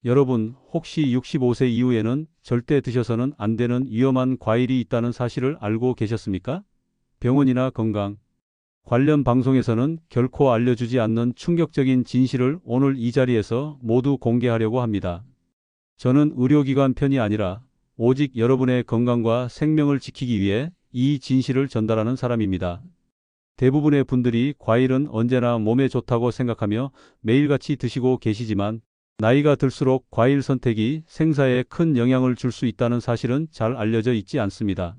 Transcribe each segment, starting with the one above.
여러분, 혹시 65세 이후에는 절대 드셔서는 안 되는 위험한 과일이 있다는 사실을 알고 계셨습니까? 병원이나 건강 관련 방송에서는 결코 알려주지 않는 충격적인 진실을 오늘 이 자리에서 모두 공개하려고 합니다. 저는 의료기관 편이 아니라 오직 여러분의 건강과 생명을 지키기 위해 이 진실을 전달하는 사람입니다. 대부분의 분들이 과일은 언제나 몸에 좋다고 생각하며 매일같이 드시고 계시지만 나이가 들수록 과일 선택이 생사에 큰 영향을 줄 수 있다는 사실은 잘 알려져 있지 않습니다.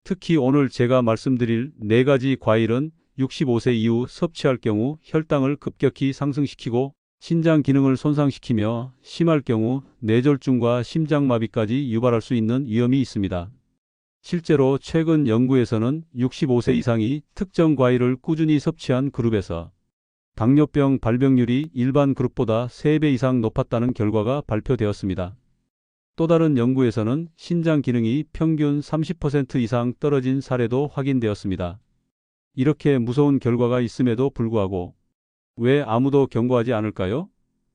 특히 오늘 제가 말씀드릴 4가지 과일은 65세 이후 섭취할 경우 혈당을 급격히 상승시키고 신장 기능을 손상시키며 심할 경우 뇌졸중과 심장마비까지 유발할 수 있는 위험이 있습니다. 실제로 최근 연구에서는 65세 이상이 특정 과일을 꾸준히 섭취한 그룹에서 당뇨병 발병률이 일반 그룹보다 3배 이상 높았다는 결과가 발표되었습니다. 또 다른 연구에서는 신장 기능이 평균 30% 이상 떨어진 사례도 확인되었습니다. 이렇게 무서운 결과가 있음에도 불구하고 왜 아무도 경고하지 않을까요?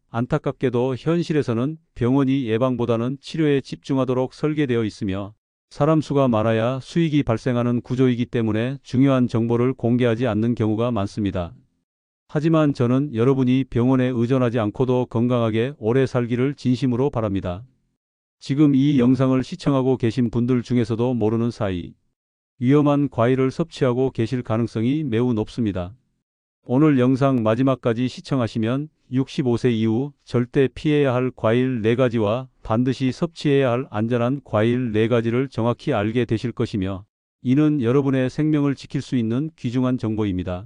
안타깝게도 현실에서는 병원이 예방보다는 치료에 집중하도록 설계되어 있으며 사람 수가 많아야 수익이 발생하는 구조이기 때문에 중요한 정보를 공개하지 않는 경우가 많습니다. 하지만 저는 여러분이 병원에 의존하지 않고도 건강하게 오래 살기를 진심으로 바랍니다. 지금 이 영상을 시청하고 계신 분들 중에서도 모르는 사이 위험한 과일을 섭취하고 계실 가능성이 매우 높습니다. 오늘 영상 마지막까지 시청하시면 65세 이후 절대 피해야 할 과일 4가지와 반드시 섭취해야 할 안전한 과일 4가지를 정확히 알게 되실 것이며 이는 여러분의 생명을 지킬 수 있는 귀중한 정보입니다.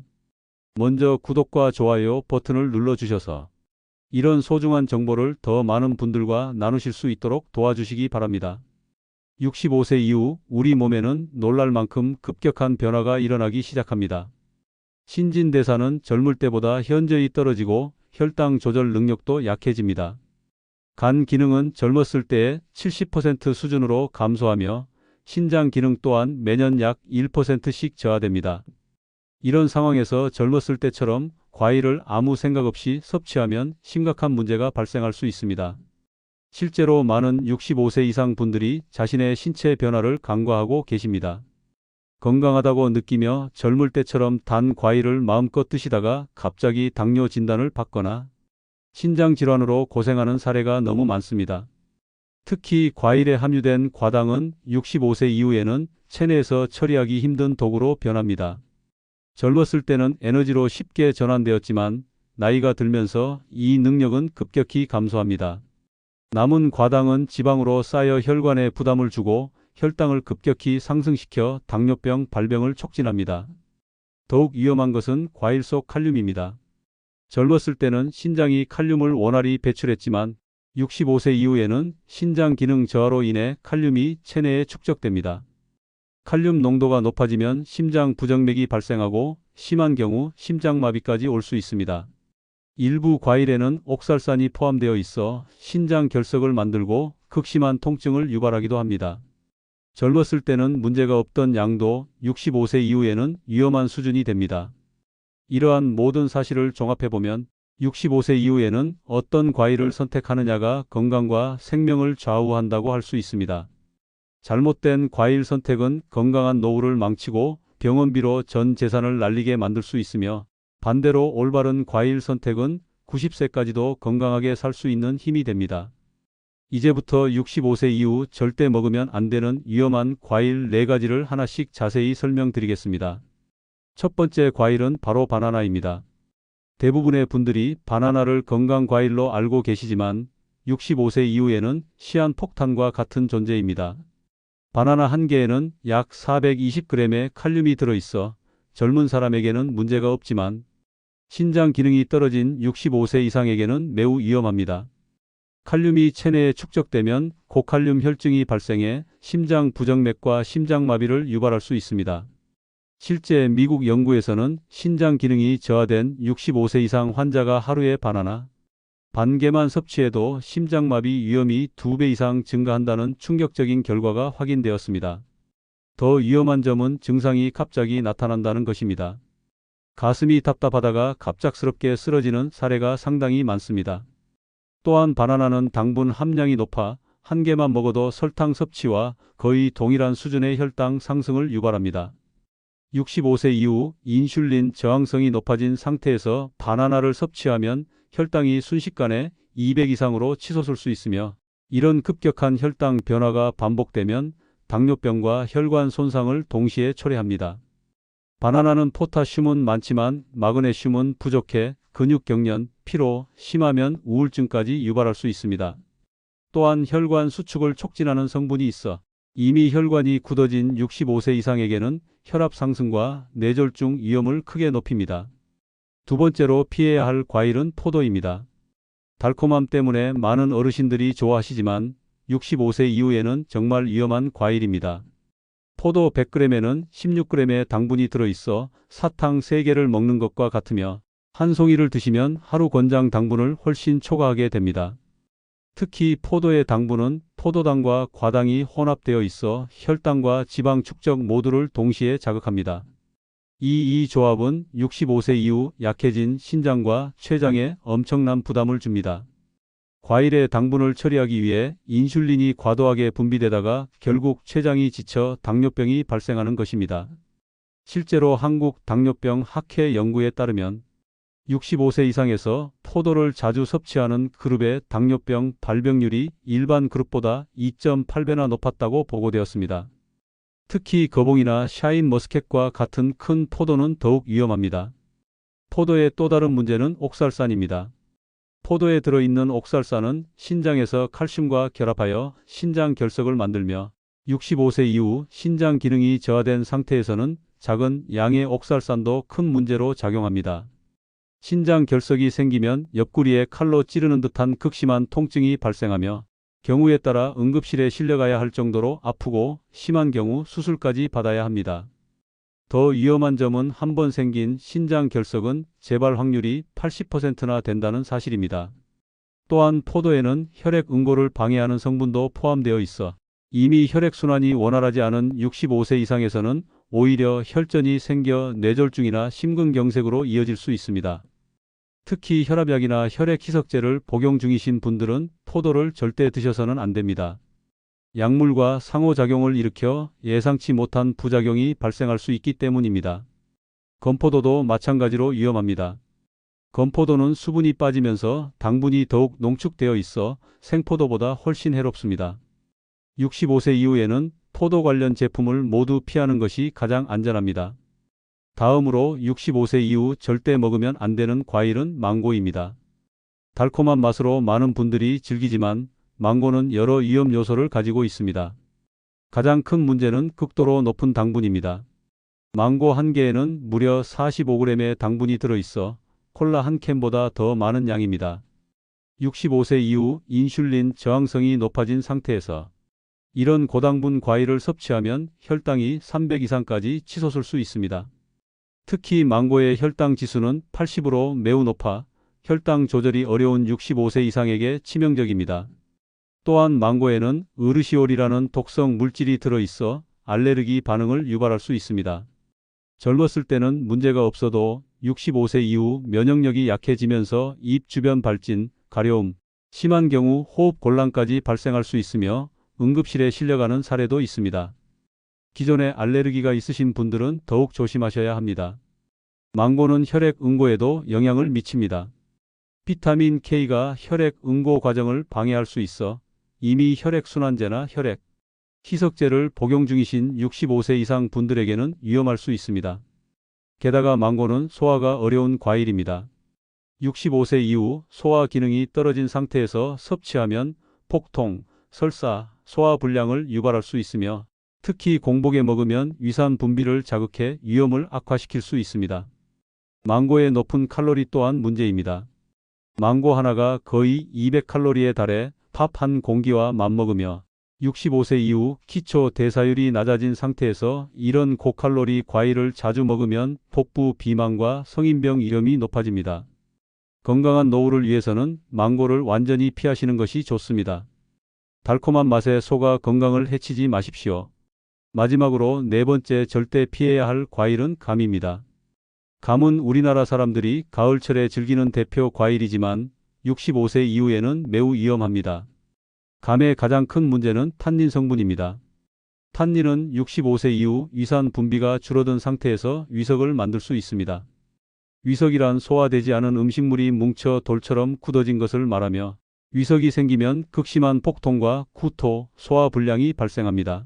먼저 구독과 좋아요 버튼을 눌러주셔서 이런 소중한 정보를 더 많은 분들과 나누실 수 있도록 도와주시기 바랍니다. 65세 이후 우리 몸에는 놀랄 만큼 급격한 변화가 일어나기 시작합니다. 신진대사는 젊을 때보다 현저히 떨어지고 혈당 조절 능력도 약해집니다. 간 기능은 젊었을 때의 70% 수준으로 감소하며 신장 기능 또한 매년 약 1%씩 저하됩니다. 이런 상황에서 젊었을 때처럼 과일을 아무 생각 없이 섭취하면 심각한 문제가 발생할 수 있습니다. 실제로 많은 65세 이상 분들이 자신의 신체 변화를 간과하고 계십니다. 건강하다고 느끼며 젊을 때처럼 단 과일을 마음껏 드시다가 갑자기 당뇨 진단을 받거나 신장 질환으로 고생하는 사례가 너무 많습니다. 특히 과일에 함유된 과당은 65세 이후에는 체내에서 처리하기 힘든 독으로 변합니다. 젊었을 때는 에너지로 쉽게 전환되었지만 나이가 들면서 이 능력은 급격히 감소합니다. 남은 과당은 지방으로 쌓여 혈관에 부담을 주고 혈당을 급격히 상승시켜 당뇨병 발병을 촉진합니다. 더욱 위험한 것은 과일 속 칼륨입니다. 젊었을 때는 신장이 칼륨을 원활히 배출했지만 65세 이후에는 신장 기능 저하로 인해 칼륨이 체내에 축적됩니다. 칼륨 농도가 높아지면 심장 부정맥이 발생하고 심한 경우 심장마비까지 올 수 있습니다. 일부 과일에는 옥살산이 포함되어 있어 신장 결석을 만들고 극심한 통증을 유발하기도 합니다. 젊었을 때는 문제가 없던 양도 65세 이후에는 위험한 수준이 됩니다. 이러한 모든 사실을 종합해보면 65세 이후에는 어떤 과일을 선택하느냐가 건강과 생명을 좌우한다고 할 수 있습니다. 잘못된 과일 선택은 건강한 노후를 망치고 병원비로 전 재산을 날리게 만들 수 있으며 반대로 올바른 과일 선택은 90세까지도 건강하게 살 수 있는 힘이 됩니다. 이제부터 65세 이후 절대 먹으면 안 되는 위험한 과일 4가지를 하나씩 자세히 설명드리겠습니다. 첫 번째 과일은 바로 바나나입니다. 대부분의 분들이 바나나를 건강과일로 알고 계시지만 65세 이후에는 시한폭탄과 같은 존재입니다. 바나나 한 개에는 약 420g의 칼륨이 들어있어 젊은 사람에게는 문제가 없지만 신장 기능이 떨어진 65세 이상에게는 매우 위험합니다. 칼륨이 체내에 축적되면 고칼륨 혈증이 발생해 심장 부정맥과 심장마비를 유발할 수 있습니다. 실제 미국 연구에서는 신장 기능이 저하된 65세 이상 환자가 하루에 바나나 반 개만 섭취해도 심장마비 위험이 2배 이상 증가한다는 충격적인 결과가 확인되었습니다. 더 위험한 점은 증상이 갑자기 나타난다는 것입니다. 가슴이 답답하다가 갑작스럽게 쓰러지는 사례가 상당히 많습니다. 또한 바나나는 당분 함량이 높아 한 개만 먹어도 설탕 섭취와 거의 동일한 수준의 혈당 상승을 유발합니다. 65세 이후 인슐린 저항성이 높아진 상태에서 바나나를 섭취하면 혈당이 순식간에 200 이상으로 치솟을 수 있으며, 이런 급격한 혈당 변화가 반복되면 당뇨병과 혈관 손상을 동시에 초래합니다. 바나나는 포타슘은 많지만 마그네슘은 부족해 근육 경련, 피로, 심하면 우울증까지 유발할 수 있습니다. 또한 혈관 수축을 촉진하는 성분이 있어 이미 혈관이 굳어진 65세 이상에게는 혈압 상승과 뇌졸중 위험을 크게 높입니다. 두 번째로 피해야 할 과일은 포도입니다. 달콤함 때문에 많은 어르신들이 좋아하시지만 65세 이후에는 정말 위험한 과일입니다. 포도 100g에는 16g의 당분이 들어있어 사탕 3개를 먹는 것과 같으며, 한 송이를 드시면 하루 권장 당분을 훨씬 초과하게 됩니다. 특히 포도의 당분은 포도당과 과당이 혼합되어 있어 혈당과 지방 축적 모두를 동시에 자극합니다. 이 조합은 65세 이후 약해진 신장과 췌장에 엄청난 부담을 줍니다. 과일의 당분을 처리하기 위해 인슐린이 과도하게 분비되다가 결국 췌장이 지쳐 당뇨병이 발생하는 것입니다. 실제로 한국 당뇨병 학회 연구에 따르면 65세 이상에서 포도를 자주 섭취하는 그룹의 당뇨병 발병률이 일반 그룹보다 2.8배나 높았다고 보고되었습니다. 특히 거봉이나 샤인머스켓과 같은 큰 포도는 더욱 위험합니다. 포도의 또 다른 문제는 옥살산입니다. 포도에 들어있는 옥살산은 신장에서 칼슘과 결합하여 신장 결석을 만들며, 65세 이후 신장 기능이 저하된 상태에서는 작은 양의 옥살산도 큰 문제로 작용합니다. 신장 결석이 생기면 옆구리에 칼로 찌르는 듯한 극심한 통증이 발생하며, 경우에 따라 응급실에 실려가야 할 정도로 아프고 심한 경우 수술까지 받아야 합니다. 더 위험한 점은 한번 생긴 신장 결석은 재발 확률이 80%나 된다는 사실입니다. 또한 포도에는 혈액 응고를 방해하는 성분도 포함되어 있어 이미 혈액순환이 원활하지 않은 65세 이상에서는 오히려 혈전이 생겨 뇌졸중이나 심근경색으로 이어질 수 있습니다. 특히 혈압약이나 혈액 희석제를 복용 중이신 분들은 포도를 절대 드셔서는 안 됩니다. 약물과 상호작용을 일으켜 예상치 못한 부작용이 발생할 수 있기 때문입니다. 건포도도 마찬가지로 위험합니다. 건포도는 수분이 빠지면서 당분이 더욱 농축되어 있어 생포도보다 훨씬 해롭습니다. 65세 이후에는 포도 관련 제품을 모두 피하는 것이 가장 안전합니다. 다음으로 65세 이후 절대 먹으면 안 되는 과일은 망고입니다. 달콤한 맛으로 많은 분들이 즐기지만 망고는 여러 위험 요소를 가지고 있습니다. 가장 큰 문제는 극도로 높은 당분입니다. 망고 한 개에는 무려 45g의 당분이 들어있어 콜라 한 캔보다 더 많은 양입니다. 65세 이후 인슐린 저항성이 높아진 상태에서 이런 고당분 과일을 섭취하면 혈당이 300 이상까지 치솟을 수 있습니다. 특히 망고의 혈당 지수는 80으로 매우 높아 혈당 조절이 어려운 65세 이상에게 치명적입니다. 또한 망고에는 으르시올이라는 독성 물질이 들어있어 알레르기 반응을 유발할 수 있습니다. 젊었을 때는 문제가 없어도 65세 이후 면역력이 약해지면서 입 주변 발진, 가려움, 심한 경우 호흡 곤란까지 발생할 수 있으며 응급실에 실려가는 사례도 있습니다. 기존에 알레르기가 있으신 분들은 더욱 조심하셔야 합니다. 망고는 혈액 응고에도 영향을 미칩니다. 비타민 K가 혈액 응고 과정을 방해할 수 있어 이미 혈액순환제나 혈액 희석제를 복용 중이신 65세 이상 분들에게는 위험할 수 있습니다. 게다가 망고는 소화가 어려운 과일입니다. 65세 이후 소화 기능이 떨어진 상태에서 섭취하면 복통, 설사, 소화불량을 유발할 수 있으며, 특히 공복에 먹으면 위산 분비를 자극해 위험을 악화시킬 수 있습니다. 망고의 높은 칼로리 또한 문제입니다. 망고 하나가 거의 200칼로리에 달해 밥 한 공기와 맞먹으며 65세 이후 기초 대사율이 낮아진 상태에서 이런 고칼로리 과일을 자주 먹으면 복부 비만과 성인병 위험이 높아집니다. 건강한 노후를 위해서는 망고를 완전히 피하시는 것이 좋습니다. 달콤한 맛에 속아 건강을 해치지 마십시오. 마지막으로 네 번째 절대 피해야 할 과일은 감입니다. 감은 우리나라 사람들이 가을철에 즐기는 대표 과일이지만 65세 이후에는 매우 위험합니다. 감의 가장 큰 문제는 탄닌 성분입니다. 탄닌은 65세 이후 위산 분비가 줄어든 상태에서 위석을 만들 수 있습니다. 위석이란 소화되지 않은 음식물이 뭉쳐 돌처럼 굳어진 것을 말하며 위석이 생기면 극심한 폭통과 구토, 소화불량이 발생합니다.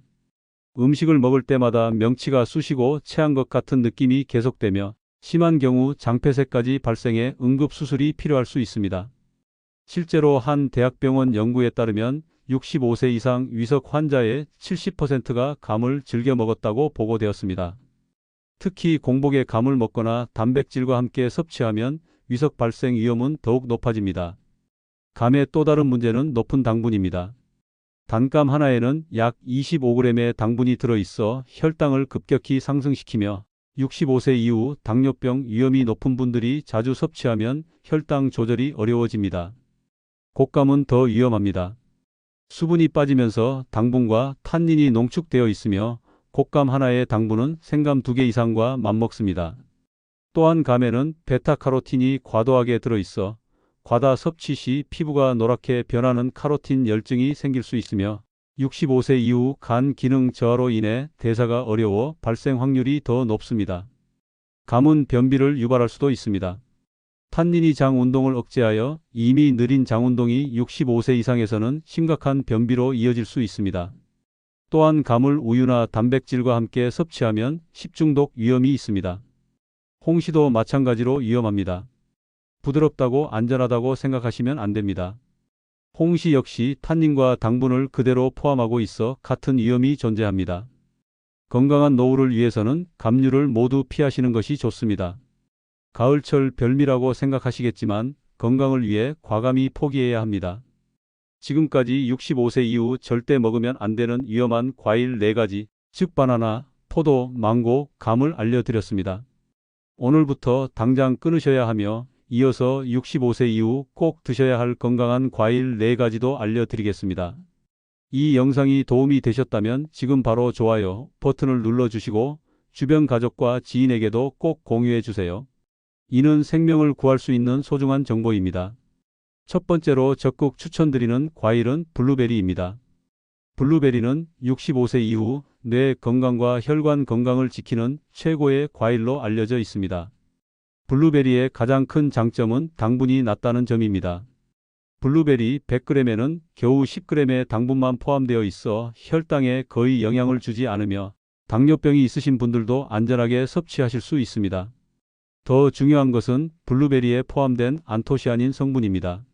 음식을 먹을 때마다 명치가 쑤시고 체한 것 같은 느낌이 계속되며 심한 경우 장폐색까지 발생해 응급수술이 필요할 수 있습니다. 실제로 한 대학병원 연구에 따르면 65세 이상 위석 환자의 70%가 감을 즐겨 먹었다고 보고되었습니다. 특히 공복에 감을 먹거나 단백질과 함께 섭취하면 위석 발생 위험은 더욱 높아집니다. 감의 또 다른 문제는 높은 당분입니다. 단감 하나에는 약 25g의 당분이 들어있어 혈당을 급격히 상승시키며 65세 이후 당뇨병 위험이 높은 분들이 자주 섭취하면 혈당 조절이 어려워집니다. 곶감은 더 위험합니다. 수분이 빠지면서 당분과 탄닌이 농축되어 있으며 곶감 하나의 당분은 생감 2개 이상과 맞먹습니다. 또한 감에는 베타카로틴이 과도하게 들어있어 과다 섭취 시 피부가 노랗게 변하는 카로틴 열증이 생길 수 있으며 65세 이후 간 기능 저하로 인해 대사가 어려워 발생 확률이 더 높습니다. 감은 변비를 유발할 수도 있습니다. 탄닌이 장 운동을 억제하여 이미 느린 장 운동이 65세 이상에서는 심각한 변비로 이어질 수 있습니다. 또한 감을 우유나 단백질과 함께 섭취하면 식중독 위험이 있습니다. 홍시도 마찬가지로 위험합니다. 부드럽다고 안전하다고 생각하시면 안 됩니다. 홍시 역시 탄닌과 당분을 그대로 포함하고 있어 같은 위험이 존재합니다. 건강한 노후를 위해서는 감류를 모두 피하시는 것이 좋습니다. 가을철 별미라고 생각하시겠지만 건강을 위해 과감히 포기해야 합니다. 지금까지 65세 이후 절대 먹으면 안 되는 위험한 과일 4가지, 즉 바나나, 포도, 망고, 감을 알려드렸습니다. 오늘부터 당장 끊으셔야 하며 이어서 65세 이후 꼭 드셔야 할 건강한 과일 4가지도 알려드리겠습니다. 이 영상이 도움이 되셨다면 지금 바로 좋아요 버튼을 눌러주시고 주변 가족과 지인에게도 꼭 공유해 주세요. 이는 생명을 구할 수 있는 소중한 정보입니다. 첫 번째로 적극 추천드리는 과일은 블루베리입니다. 블루베리는 65세 이후 뇌 건강과 혈관 건강을 지키는 최고의 과일로 알려져 있습니다. 블루베리의 가장 큰 장점은 당분이 낮다는 점입니다. 블루베리 100g에는 겨우 10g의 당분만 포함되어 있어 혈당에 거의 영향을 주지 않으며 당뇨병이 있으신 분들도 안전하게 섭취하실 수 있습니다. 더 중요한 것은 블루베리에 포함된 안토시아닌 성분입니다.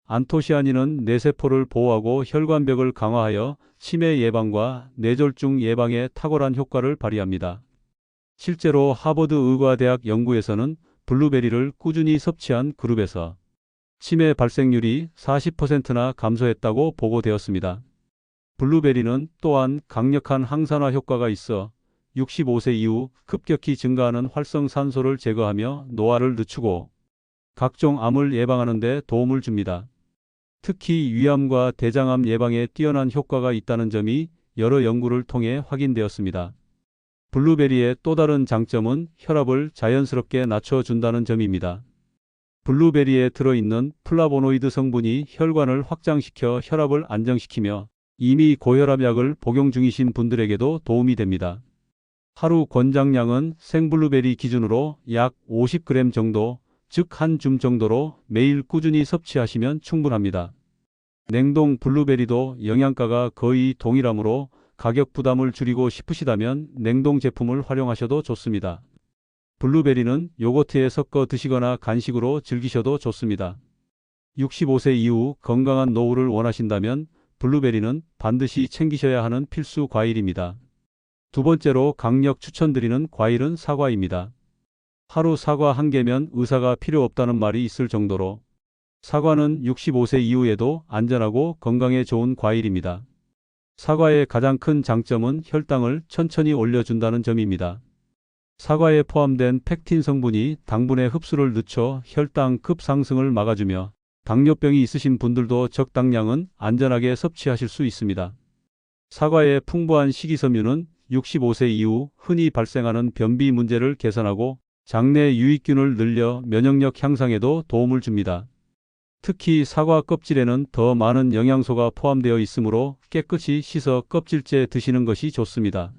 안토시아닌은 뇌세포를 보호하고 혈관벽을 강화하여 치매 예방과 뇌졸중 예방에 탁월한 효과를 발휘합니다. 실제로 하버드 의과대학 연구에서는 블루베리를 꾸준히 섭취한 그룹에서 치매 발생률이 40%나 감소했다고 보고되었습니다. 블루베리는 또한 강력한 항산화 효과가 있어 65세 이후 급격히 증가하는 활성산소를 제거하며 노화를 늦추고 각종 암을 예방하는 데 도움을 줍니다. 특히 위암과 대장암 예방에 뛰어난 효과가 있다는 점이 여러 연구를 통해 확인되었습니다. 블루베리의 또 다른 장점은 혈압을 자연스럽게 낮춰준다는 점입니다. 블루베리에 들어있는 플라보노이드 성분이 혈관을 확장시켜 혈압을 안정시키며 이미 고혈압약을 복용 중이신 분들에게도 도움이 됩니다. 하루 권장량은 생블루베리 기준으로 약 50g 정도, 즉 한 줌 정도로 매일 꾸준히 섭취하시면 충분합니다. 냉동 블루베리도 영양가가 거의 동일하므로 가격 부담을 줄이고 싶으시다면 냉동 제품을 활용하셔도 좋습니다. 블루베리는 요거트에 섞어 드시거나 간식으로 즐기셔도 좋습니다. 65세 이후 건강한 노후를 원하신다면 블루베리는 반드시 챙기셔야 하는 필수 과일입니다. 두 번째로 강력 추천드리는 과일은 사과입니다. 하루 사과 1개면 의사가 필요 없다는 말이 있을 정도로 사과는 65세 이후에도 안전하고 건강에 좋은 과일입니다. 사과의 가장 큰 장점은 혈당을 천천히 올려준다는 점입니다. 사과에 포함된 펙틴 성분이 당분의 흡수를 늦춰 혈당 급상승을 막아주며 당뇨병이 있으신 분들도 적당량은 안전하게 섭취하실 수 있습니다. 사과의 풍부한 식이섬유는 65세 이후 흔히 발생하는 변비 문제를 개선하고 장내 유익균을 늘려 면역력 향상에도 도움을 줍니다. 특히 사과 껍질에는 더 많은 영양소가 포함되어 있으므로 깨끗이 씻어 껍질째 드시는 것이 좋습니다.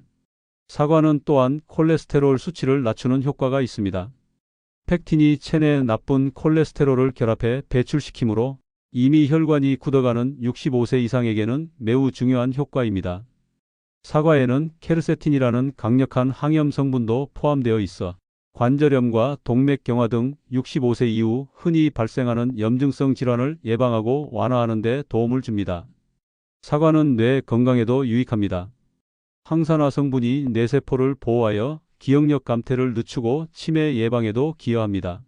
사과는 또한 콜레스테롤 수치를 낮추는 효과가 있습니다. 펙틴이 체내 나쁜 콜레스테롤을 결합해 배출시키므로 이미 혈관이 굳어가는 65세 이상에게는 매우 중요한 효과입니다. 사과에는 케르세틴이라는 강력한 항염 성분도 포함되어 있어 관절염과 동맥경화 등 65세 이후 흔히 발생하는 염증성 질환을 예방하고 완화하는 데 도움을 줍니다. 사과는 뇌 건강에도 유익합니다. 항산화 성분이 뇌세포를 보호하여 기억력 감퇴를 늦추고 치매 예방에도 기여합니다.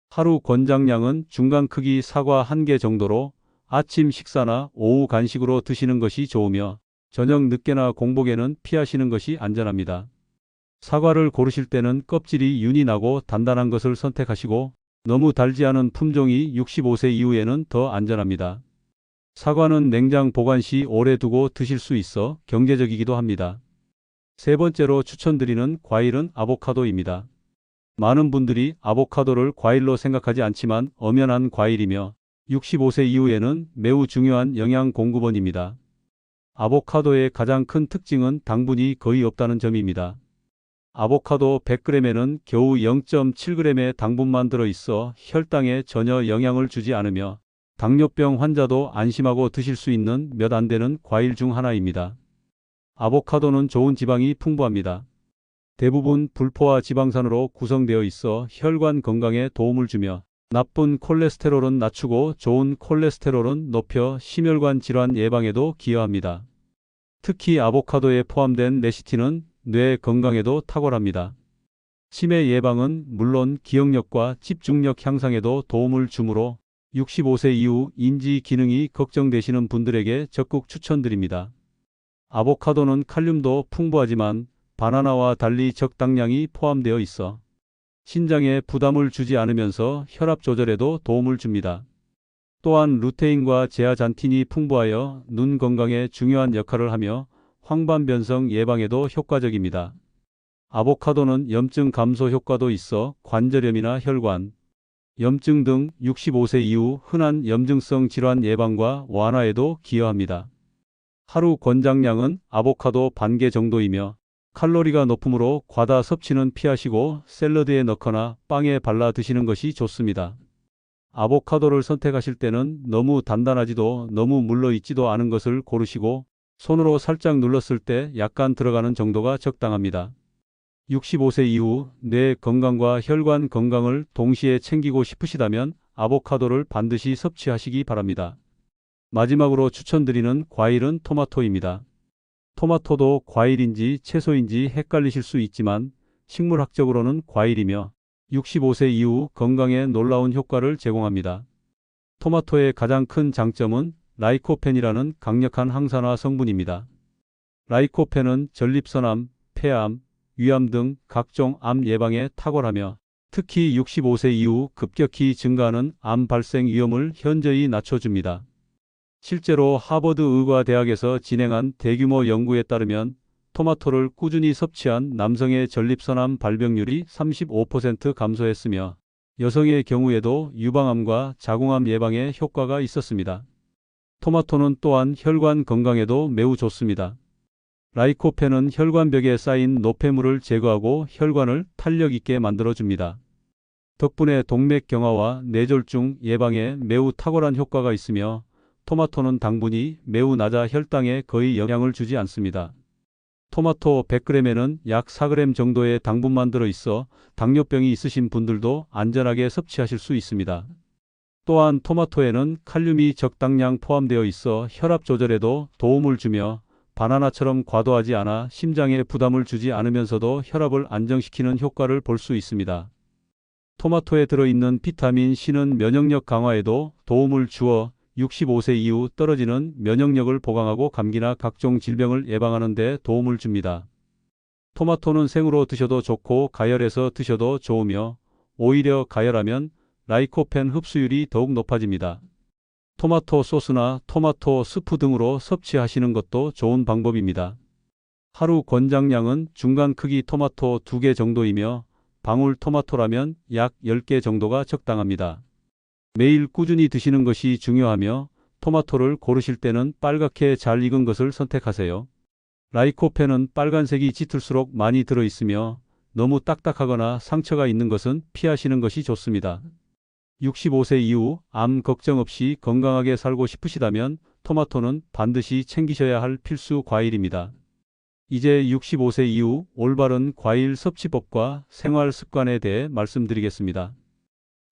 하루 권장량은 중간 크기 사과 1개 정도로 아침 식사나 오후 간식으로 드시는 것이 좋으며 저녁 늦게나 공복에는 피하시는 것이 안전합니다. 사과를 고르실 때는 껍질이 윤이 나고 단단한 것을 선택하시고 너무 달지 않은 품종이 65세 이후에는 더 안전합니다. 사과는 냉장 보관 시 오래 두고 드실 수 있어 경제적이기도 합니다. 세 번째로 추천드리는 과일은 아보카도입니다. 많은 분들이 아보카도를 과일로 생각하지 않지만 엄연한 과일이며 65세 이후에는 매우 중요한 영양 공급원입니다. 아보카도의 가장 큰 특징은 당분이 거의 없다는 점입니다. 아보카도 100g에는 겨우 0.7g의 당분만 들어있어 혈당에 전혀 영향을 주지 않으며 당뇨병 환자도 안심하고 드실 수 있는 몇 안 되는 과일 중 하나입니다. 아보카도는 좋은 지방이 풍부합니다. 대부분 불포화 지방산으로 구성되어 있어 혈관 건강에 도움을 주며 나쁜 콜레스테롤은 낮추고 좋은 콜레스테롤은 높여 심혈관 질환 예방에도 기여합니다. 특히 아보카도에 포함된 레시틴은 뇌 건강에도 탁월합니다. 치매 예방은 물론 기억력과 집중력 향상에도 도움을 주므로 65세 이후 인지 기능이 걱정되시는 분들에게 적극 추천드립니다. 아보카도는 칼륨도 풍부하지만 바나나와 달리 적당량이 포함되어 있어 신장에 부담을 주지 않으면서 혈압 조절에도 도움을 줍니다. 또한 루테인과 제아잔틴이 풍부하여 눈 건강에 중요한 역할을 하며 황반변성 예방에도 효과적입니다. 아보카도는 염증 감소 효과도 있어 관절염이나 혈관, 염증 등 65세 이후 흔한 염증성 질환 예방과 완화에도 기여합니다. 하루 권장량은 아보카도 반 개 정도이며 칼로리가 높으므로 과다 섭취는 피하시고 샐러드에 넣거나 빵에 발라 드시는 것이 좋습니다. 아보카도를 선택하실 때는 너무 단단하지도 너무 물러있지도 않은 것을 고르시고 손으로 살짝 눌렀을 때 약간 들어가는 정도가 적당합니다. 65세 이후 뇌 건강과 혈관 건강을 동시에 챙기고 싶으시다면 아보카도를 반드시 섭취하시기 바랍니다. 마지막으로 추천드리는 과일은 토마토입니다. 토마토도 과일인지 채소인지 헷갈리실 수 있지만 식물학적으로는 과일이며 65세 이후 건강에 놀라운 효과를 제공합니다. 토마토의 가장 큰 장점은 라이코펜이라는 강력한 항산화 성분입니다. 라이코펜은 전립선암, 폐암, 위암 등 각종 암 예방에 탁월하며 특히 65세 이후 급격히 증가하는 암 발생 위험을 현저히 낮춰줍니다. 실제로 하버드 의과대학에서 진행한 대규모 연구에 따르면 토마토를 꾸준히 섭취한 남성의 전립선암 발병률이 35% 감소했으며 여성의 경우에도 유방암과 자궁암 예방에 효과가 있었습니다. 토마토는 또한 혈관 건강에도 매우 좋습니다. 라이코펜은 혈관벽에 쌓인 노폐물을 제거하고 혈관을 탄력 있게 만들어줍니다. 덕분에 동맥경화와 뇌졸중 예방에 매우 탁월한 효과가 있으며 토마토는 당분이 매우 낮아 혈당에 거의 영향을 주지 않습니다. 토마토 100g에는 약 4g 정도의 당분만 들어있어 당뇨병이 있으신 분들도 안전하게 섭취하실 수 있습니다. 또한 토마토에는 칼륨이 적당량 포함되어 있어 혈압 조절에도 도움을 주며 바나나처럼 과도하지 않아 심장에 부담을 주지 않으면서도 혈압을 안정시키는 효과를 볼 수 있습니다. 토마토에 들어있는 비타민 C는 면역력 강화에도 도움을 주어 65세 이후 떨어지는 면역력을 보강하고 감기나 각종 질병을 예방하는 데 도움을 줍니다. 토마토는 생으로 드셔도 좋고 가열해서 드셔도 좋으며 오히려 가열하면 라이코펜 흡수율이 더욱 높아집니다. 토마토 소스나 토마토 스프 등으로 섭취하시는 것도 좋은 방법입니다. 하루 권장량은 중간 크기 토마토 2개 정도이며 방울 토마토라면 약 10개 정도가 적당합니다. 매일 꾸준히 드시는 것이 중요하며 토마토를 고르실 때는 빨갛게 잘 익은 것을 선택하세요. 라이코펜은 빨간색이 짙을수록 많이 들어있으며 너무 딱딱하거나 상처가 있는 것은 피하시는 것이 좋습니다. 65세 이후 암 걱정 없이 건강하게 살고 싶으시다면 토마토는 반드시 챙기셔야 할 필수 과일입니다. 이제 65세 이후 올바른 과일 섭취법과 생활 습관에 대해 말씀드리겠습니다.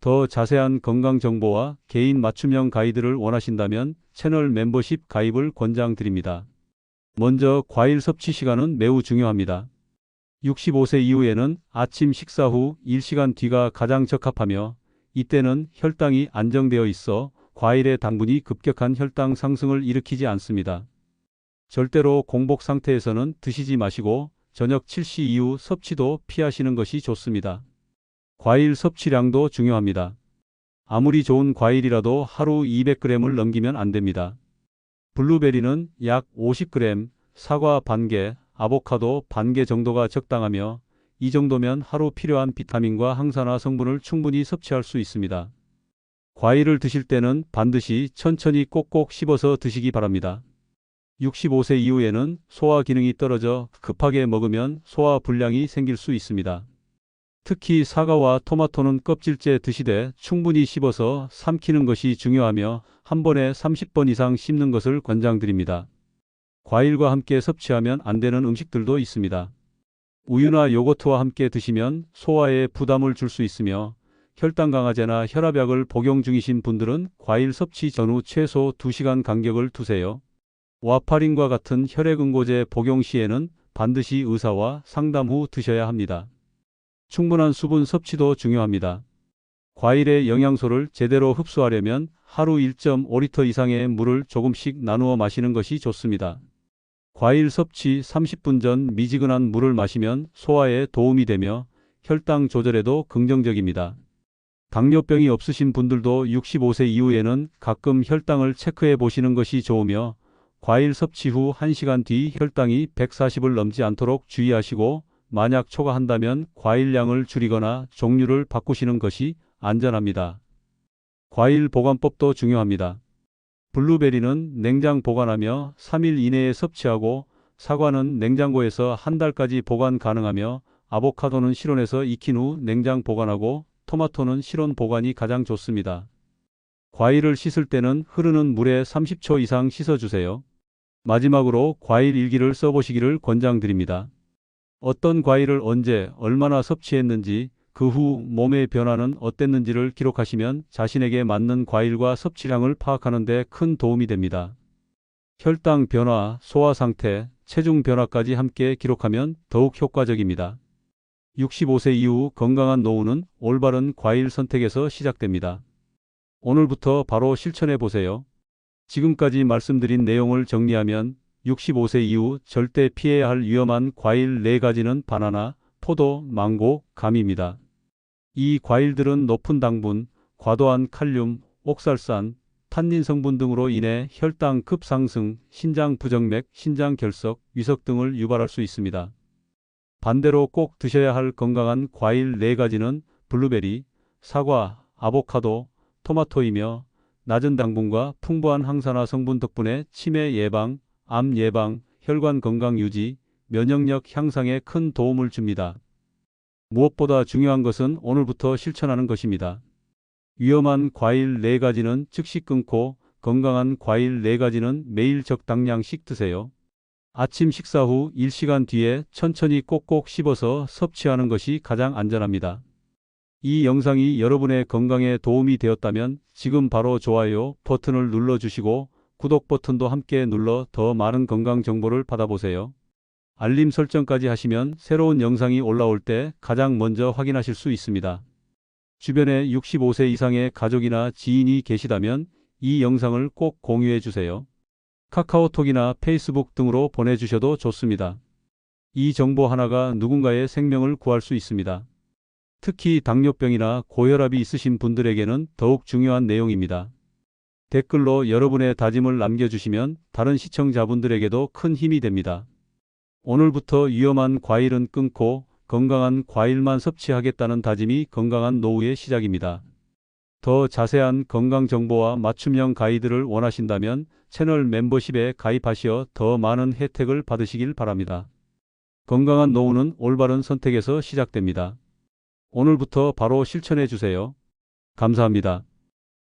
더 자세한 건강 정보와 개인 맞춤형 가이드를 원하신다면 채널 멤버십 가입을 권장드립니다. 먼저 과일 섭취 시간은 매우 중요합니다. 65세 이후에는 아침 식사 후 1시간 뒤가 가장 적합하며 이때는 혈당이 안정되어 있어 과일의 당분이 급격한 혈당 상승을 일으키지 않습니다. 절대로 공복 상태에서는 드시지 마시고 저녁 7시 이후 섭취도 피하시는 것이 좋습니다. 과일 섭취량도 중요합니다. 아무리 좋은 과일이라도 하루 200g을 넘기면 안 됩니다. 블루베리는 약 50g, 사과 반개, 아보카도 반개 정도가 적당하며 이 정도면 하루 필요한 비타민과 항산화 성분을 충분히 섭취할 수 있습니다. 과일을 드실 때는 반드시 천천히 꼭꼭 씹어서 드시기 바랍니다. 65세 이후에는 소화 기능이 떨어져 급하게 먹으면 소화 불량이 생길 수 있습니다. 특히 사과와 토마토는 껍질째 드시되 충분히 씹어서 삼키는 것이 중요하며 한 번에 30번 이상 씹는 것을 권장드립니다. 과일과 함께 섭취하면 안 되는 음식들도 있습니다. 우유나 요거트와 함께 드시면 소화에 부담을 줄 수 있으며 혈당 강화제나 혈압약을 복용 중이신 분들은 과일 섭취 전후 최소 2시간 간격을 두세요. 와파린과 같은 혈액응고제 복용 시에는 반드시 의사와 상담 후 드셔야 합니다. 충분한 수분 섭취도 중요합니다. 과일의 영양소를 제대로 흡수하려면 하루 1.5리터 이상의 물을 조금씩 나누어 마시는 것이 좋습니다. 과일 섭취 30분 전 미지근한 물을 마시면 소화에 도움이 되며 혈당 조절에도 긍정적입니다. 당뇨병이 없으신 분들도 65세 이후에는 가끔 혈당을 체크해 보시는 것이 좋으며 과일 섭취 후 1시간 뒤 혈당이 140을 넘지 않도록 주의하시고 만약 초과한다면 과일량을 줄이거나 종류를 바꾸시는 것이 안전합니다. 과일 보관법도 중요합니다. 블루베리는 냉장 보관하며 3일 이내에 섭취하고 사과는 냉장고에서 한 달까지 보관 가능하며 아보카도는 실온에서 익힌 후 냉장 보관하고 토마토는 실온 보관이 가장 좋습니다. 과일을 씻을 때는 흐르는 물에 30초 이상 씻어주세요. 마지막으로 과일 일기를 써보시기를 권장드립니다. 어떤 과일을 언제 얼마나 섭취했는지 그 후 몸의 변화는 어땠는지를 기록하시면 자신에게 맞는 과일과 섭취량을 파악하는 데 큰 도움이 됩니다. 혈당 변화, 소화 상태, 체중 변화까지 함께 기록하면 더욱 효과적입니다. 65세 이후 건강한 노후는 올바른 과일 선택에서 시작됩니다. 오늘부터 바로 실천해 보세요. 지금까지 말씀드린 내용을 정리하면 65세 이후 절대 피해야 할 위험한 과일 4가지는 바나나, 포도, 망고, 감입니다. 이 과일들은 높은 당분, 과도한 칼륨, 옥살산, 탄닌 성분 등으로 인해 혈당 급상승, 신장 부정맥, 신장 결석, 위석 등을 유발할 수 있습니다. 반대로 꼭 드셔야 할 건강한 과일 4가지는 블루베리, 사과, 아보카도, 토마토이며 낮은 당분과 풍부한 항산화 성분 덕분에 치매 예방, 암 예방, 혈관 건강 유지, 면역력 향상에 큰 도움을 줍니다. 무엇보다 중요한 것은 오늘부터 실천하는 것입니다. 위험한 과일 4가지는 즉시 끊고 건강한 과일 4가지는 매일 적당량씩 드세요. 아침 식사 후 1시간 뒤에 천천히 꼭꼭 씹어서 섭취하는 것이 가장 안전합니다. 이 영상이 여러분의 건강에 도움이 되었다면 지금 바로 좋아요 버튼을 눌러주시고 구독 버튼도 함께 눌러 더 많은 건강 정보를 받아보세요. 알림 설정까지 하시면 새로운 영상이 올라올 때 가장 먼저 확인하실 수 있습니다. 주변에 65세 이상의 가족이나 지인이 계시다면 이 영상을 꼭 공유해 주세요. 카카오톡이나 페이스북 등으로 보내주셔도 좋습니다. 이 정보 하나가 누군가의 생명을 구할 수 있습니다. 특히 당뇨병이나 고혈압이 있으신 분들에게는 더욱 중요한 내용입니다. 댓글로 여러분의 다짐을 남겨주시면 다른 시청자분들에게도 큰 힘이 됩니다. 오늘부터 위험한 과일은 끊고 건강한 과일만 섭취하겠다는 다짐이 건강한 노후의 시작입니다. 더 자세한 건강 정보와 맞춤형 가이드를 원하신다면 채널 멤버십에 가입하시어 더 많은 혜택을 받으시길 바랍니다. 건강한 노후는 올바른 선택에서 시작됩니다. 오늘부터 바로 실천해 주세요. 감사합니다.